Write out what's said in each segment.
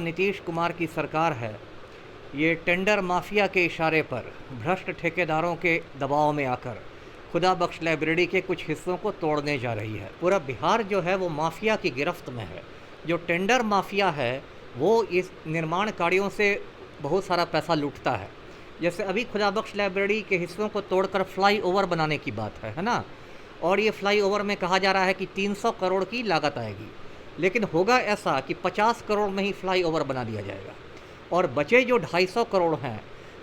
नीतीश कुमार की सरकार है, ये टेंडर माफिया के इशारे पर भ्रष्ट ठेकेदारों के दबाव में आकर खुदा बख्श लाइब्रेरी के कुछ हिस्सों को तोड़ने जा रही है। पूरा बिहार जो है वो माफिया की गिरफ्त में है। जो टेंडर माफिया है वो इस निर्माण कार्यों से बहुत सारा पैसा लूटता है। जैसे अभी खुदा बख्श लाइब्रेरी के हिस्सों को तोड़कर फ्लाई ओवर बनाने की बात है ना। और ये फ्लाई ओवर में कहा जा रहा है कि 300 करोड़ की लागत आएगी, लेकिन होगा ऐसा कि 50 करोड़ में ही फ्लाई ओवर बना दिया जाएगा और बचे जो 250 करोड़ हैं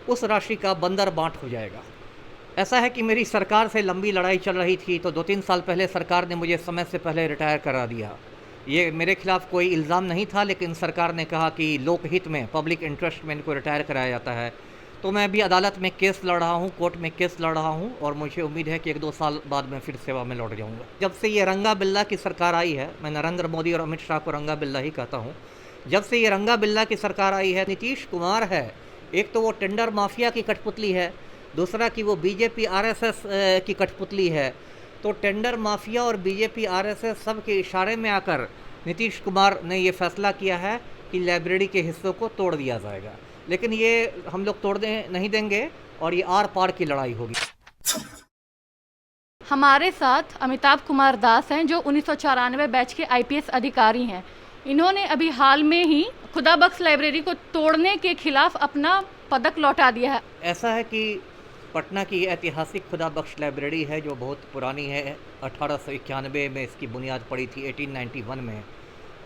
उस राशि का बंदर बांट हो जाएगा। ऐसा है कि मेरी सरकार से लंबी लड़ाई चल रही थी, तो 2-3 साल पहले सरकार ने मुझे समय से पहले रिटायर करा दिया। ये मेरे खिलाफ कोई इल्ज़ाम नहीं था, लेकिन सरकार ने कहा कि लोकहित में, पब्लिक इंटरेस्ट में इनको रिटायर कराया जाता है। तो मैं अभी अदालत में केस लड़ रहा हूँ, कोर्ट में केस लड़ रहा हूँ और मुझे उम्मीद है कि 1-2 साल बाद मैं फिर सेवा में लौट जाऊँगा। जब से ये रंगा बिल्ला की सरकार आई है, मैं नरेंद्र मोदी और अमित शाह को रंगा बिल्ला ही कहता हूँ, जब से ये रंगा बिल्ला की सरकार आई है, नीतीश कुमार है, एक तो वो टेंडर माफिया की कठपुतली है, दूसरा कि वो बीजेपी आरएसएस की कठपुतली है। तो टेंडर माफिया और बीजेपी आरएसएस सब के इशारे में आकर नीतीश कुमार ने ये फैसला किया है कि लाइब्रेरी के हिस्सों को तोड़ दिया जाएगा। लेकिन ये हम लोग तोड़ने नहीं देंगे और ये आर पार की लड़ाई होगी। हमारे साथ अमिताभ कुमार दास हैं, जो 1994 बैच के आईपीएस अधिकारी हैं। इन्होंने अभी हाल में ही खुदा बख्श लाइब्रेरी को तोड़ने के खिलाफ अपना पदक लौटा दिया है। ऐसा है कि पटना की ऐतिहासिक खुदा बख्श लाइब्रेरी है, जो बहुत पुरानी है। 1891 में इसकी बुनियाद पड़ी थी, 1891 में,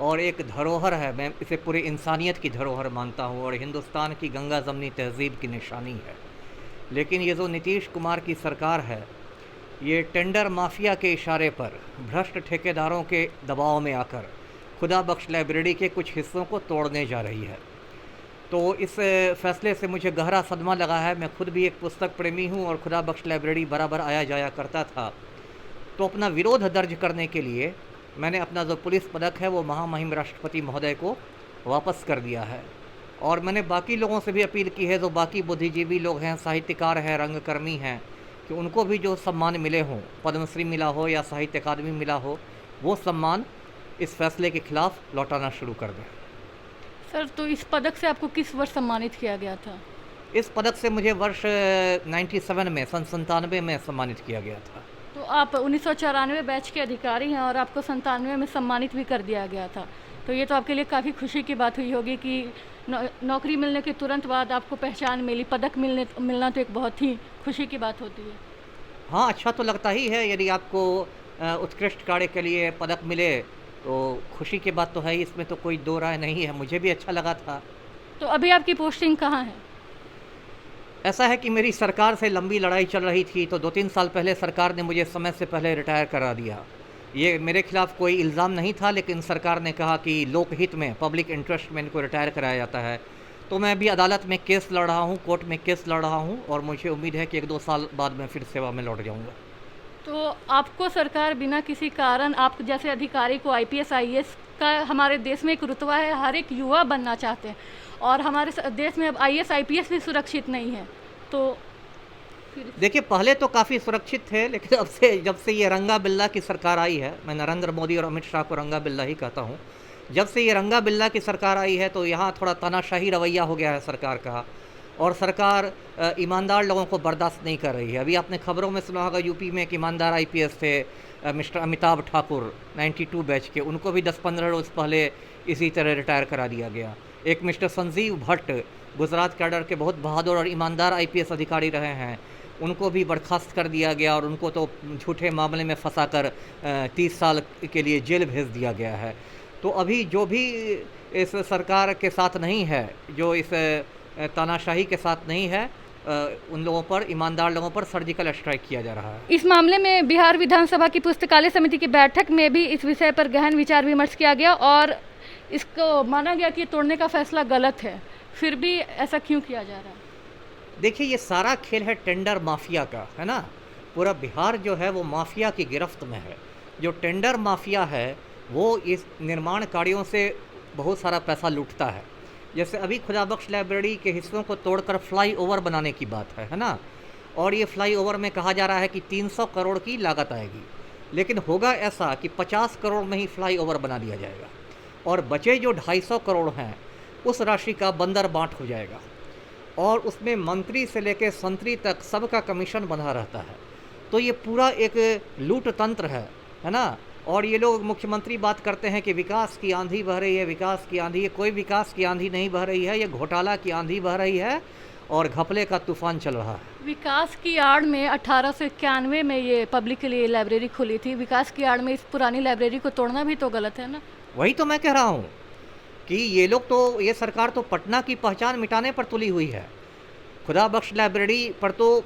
और एक धरोहर है। मैं इसे पूरी इंसानियत की धरोहर मानता हूँ और हिंदुस्तान की गंगा जमनी तहजीब की निशानी है। लेकिन ये जो नीतीश कुमार की सरकार है, ये टेंडर माफिया के इशारे पर भ्रष्ट ठेकेदारों के दबाव में आकर खुदा बख्श लाइब्रेरी के कुछ हिस्सों को तोड़ने जा रही है। तो इस फैसले से मुझे गहरा सदमा लगा है। मैं खुद भी एक पुस्तक प्रेमी हूँ और खुदा बख्श लाइब्रेरी बराबर आया जाया करता था। तो अपना विरोध दर्ज करने के लिए मैंने अपना जो पुलिस पदक है वो महामहिम राष्ट्रपति महोदय को वापस कर दिया है। और मैंने बाकी लोगों से भी अपील की है, जो बाकी बुद्धिजीवी लोग हैं, साहित्यकार हैं, रंगकर्मी हैं, कि उनको भी जो सम्मान मिले हों, पद्मश्री मिला हो या साहित्य अकादमी मिला हो, वो सम्मान इस फैसले के खिलाफ लौटाना शुरू कर दें। सर, तो इस पदक से आपको किस वर्ष सम्मानित किया गया था? इस पदक से मुझे वर्ष 97 में, सन 97 में सम्मानित किया गया था। तो आप 1994 बैच के अधिकारी हैं और आपको 97 में सम्मानित भी कर दिया गया था। तो ये तो आपके लिए काफ़ी खुशी की बात हुई होगी कि नौकरी मिलने के तुरंत बाद आपको पहचान मिली, पदक मिलना तो एक बहुत ही खुशी की बात होती है। हाँ, अच्छा तो लगता ही है। यदि आपको उत्कृष्ट कार्य के लिए पदक मिले तो खुशी की बात तो है ही, इसमें तो कोई दो राय नहीं है। मुझे भी अच्छा लगा था। तो अभी आपकी पोस्टिंग कहाँ है? ऐसा है कि मेरी सरकार से लंबी लड़ाई चल रही थी, तो 2-3 साल पहले सरकार ने मुझे समय से पहले रिटायर करा दिया। ये मेरे खिलाफ कोई इल्ज़ाम नहीं था, लेकिन सरकार ने कहा कि लोकहित में, पब्लिक इंटरेस्ट में इनको रिटायर कराया जाता है। तो मैं अभी अदालत में केस लड़ रहा हूँ, कोर्ट में केस लड़ रहा हूँ और मुझे उम्मीद है कि 1-2 साल बाद मैं फिर सेवा में लौट जाऊँगा। तो आपको सरकार बिना किसी कारण, आप जैसे अधिकारी को आईपीएस आईएएस का हमारे देश में एक रुतबा है, हर एक युवा बनना चाहते हैं और हमारे देश में अब आईएएस आईपीएस भी सुरक्षित नहीं है। तो देखिए, पहले तो काफ़ी सुरक्षित थे, लेकिन जब से ये रंगा बिल्ला की सरकार आई है, मैं नरेंद्र मोदी और अमित शाह को रंगा बिल्ला ही कहता हूँ, जब से ये रंगा बिल्ला की सरकार आई है तो यहाँ थोड़ा तानाशाही रवैया हो गया है सरकार का, और सरकार ईमानदार लोगों को बर्दाश्त नहीं कर रही है। अभी आपने खबरों में सुना होगा, यूपी में एक ईमानदार आईपीएस थे, मिस्टर अमिताभ ठाकुर, 92 बैच के, उनको भी 10-15 रोज़ पहले इसी तरह रिटायर करा दिया गया। एक मिस्टर संजीव भट्ट, गुजरात कैडर के बहुत बहादुर और ईमानदार आईपीएस अधिकारी रहे हैं, उनको भी बर्खास्त कर दिया गया और उनको तो झूठे मामले में फंसाकर 30 साल के लिए जेल भेज दिया गया है। तो अभी जो भी इस सरकार के साथ नहीं है, जो इस तानाशाही के साथ नहीं है, उन लोगों पर, ईमानदार लोगों पर सर्जिकल स्ट्राइक किया जा रहा है। इस मामले में बिहार विधानसभा की पुस्तकालय समिति की बैठक में भी इस विषय पर गहन विचार विमर्श किया गया और इसको माना गया कि तोड़ने का फैसला गलत है। फिर भी ऐसा क्यों किया जा रहा है? देखिए, ये सारा खेल है टेंडर माफिया का, है ना। पूरा बिहार जो है वो माफिया की गिरफ्त में है। जो टेंडर माफिया है वो इस निर्माण कार्यों से बहुत सारा पैसा लूटता है। जैसे अभी खुदा बख्श लाइब्रेरी के हिस्सों को तोड़कर फ्लाई ओवर बनाने की बात है ना। और ये फ्लाई ओवर में कहा जा रहा है कि 300 करोड़ की लागत आएगी, लेकिन होगा ऐसा कि 50 करोड़ में ही फ्लाई ओवर बना दिया जाएगा और बचे जो 250 करोड़ हैं उस राशि का बंदर बांट हो जाएगा और उसमें मंत्री से लेकर संतरी तक सबका कमीशन बना रहता है। तो ये पूरा एक लूट तंत्र है ना। और ये लोग मुख्यमंत्री बात करते हैं कि विकास की आंधी बह रही है, विकास की आंधी। ये कोई विकास की आंधी नहीं बह रही है, ये घोटाला की आंधी बह रही है और घपले का तूफान चल रहा है। विकास की आड़ में 1891 में ये पब्लिक के लिए लाइब्रेरी खुली थी। विकास की आड़ में इस पुरानी लाइब्रेरी को तोड़ना भी तो गलत है ना। वही तो मैं कह रहा हूँ कि ये लोग तो, ये सरकार तो पटना की पहचान मिटाने पर तुली हुई है। खुदा बख्श लाइब्रेरी पर तो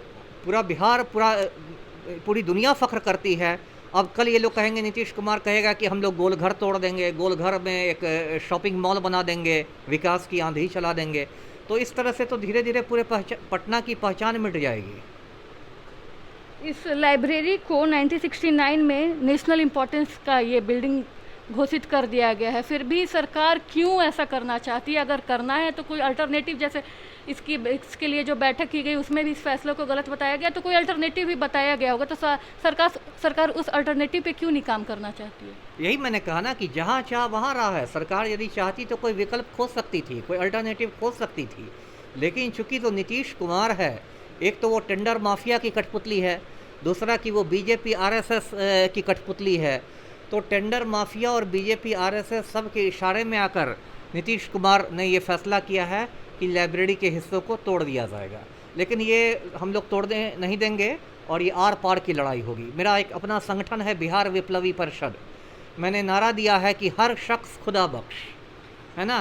पूरा बिहार, पूरी दुनिया फ़ख्र करती है। अब कल ये लोग कहेंगे, नीतीश कुमार कहेगा कि हम लोग गोलघर तोड़ देंगे, गोलघर में एक शॉपिंग मॉल बना देंगे, विकास की आंधी चला देंगे। तो इस तरह से तो धीरे धीरे पूरे पटना की पहचान मिट जाएगी। इस लाइब्रेरी को 1969 में नेशनल इम्पोर्टेंस का ये बिल्डिंग घोषित कर दिया गया है। फिर भी सरकार क्यों ऐसा करना चाहती है? अगर करना है तो कोई अल्टरनेटिव, जैसे इसके लिए जो बैठक की गई उसमें भी इस फैसले को गलत बताया गया, तो कोई अल्टरनेटिव भी बताया गया होगा। तो सरकार उस अल्टरनेटिव पे क्यों नहीं काम करना चाहती है? यही मैंने कहा ना कि जहाँ चाह वहाँ राह है। सरकार यदि चाहती तो कोई विकल्प खोज सकती थी, कोई अल्टरनेटिव खोज सकती थी। लेकिन चूंकि तो नीतीश कुमार है, एक तो वो टेंडर माफिया की कठपुतली है, दूसरा कि वो बीजेपी आरएसएस की कठपुतली है। तो टेंडर माफिया और बीजेपी आरएसएस सब के इशारे में आकर नीतीश कुमार ने ये फैसला किया है कि लाइब्रेरी के हिस्सों को तोड़ दिया जाएगा। लेकिन ये हम लोग तोड़ने नहीं देंगे और ये आर पार की लड़ाई होगी। मेरा एक अपना संगठन है बिहार विप्लवी परिषद। मैंने नारा दिया है कि हर शख्स खुदा बख्श, है ना।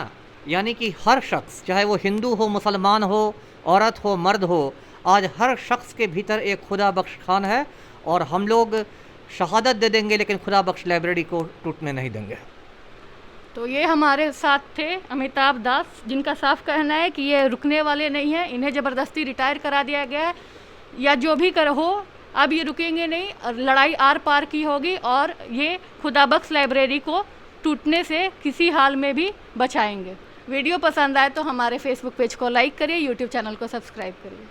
यानी कि हर शख्स, चाहे वो हिंदू हो, मुसलमान हो, औरत हो, मर्द हो, आज हर शख्स के भीतर एक खुदा बख्श खान है और हम लोग शहादत दे देंगे लेकिन खुदा बख्श लाइब्रेरी को टूटने नहीं देंगे। तो ये हमारे साथ थे अमिताभ दास, जिनका साफ कहना है कि ये रुकने वाले नहीं हैं, इन्हें ज़बरदस्ती रिटायर करा दिया गया है या जो भी कर हो, अब ये रुकेंगे नहीं और लड़ाई आर पार की होगी और ये खुदा बख्श लाइब्रेरी को टूटने से किसी हाल में भी बचाएंगे। वीडियो पसंद आए तो हमारे फेसबुक पेज को लाइक करिए, यूट्यूब चैनल को सब्सक्राइब करिए।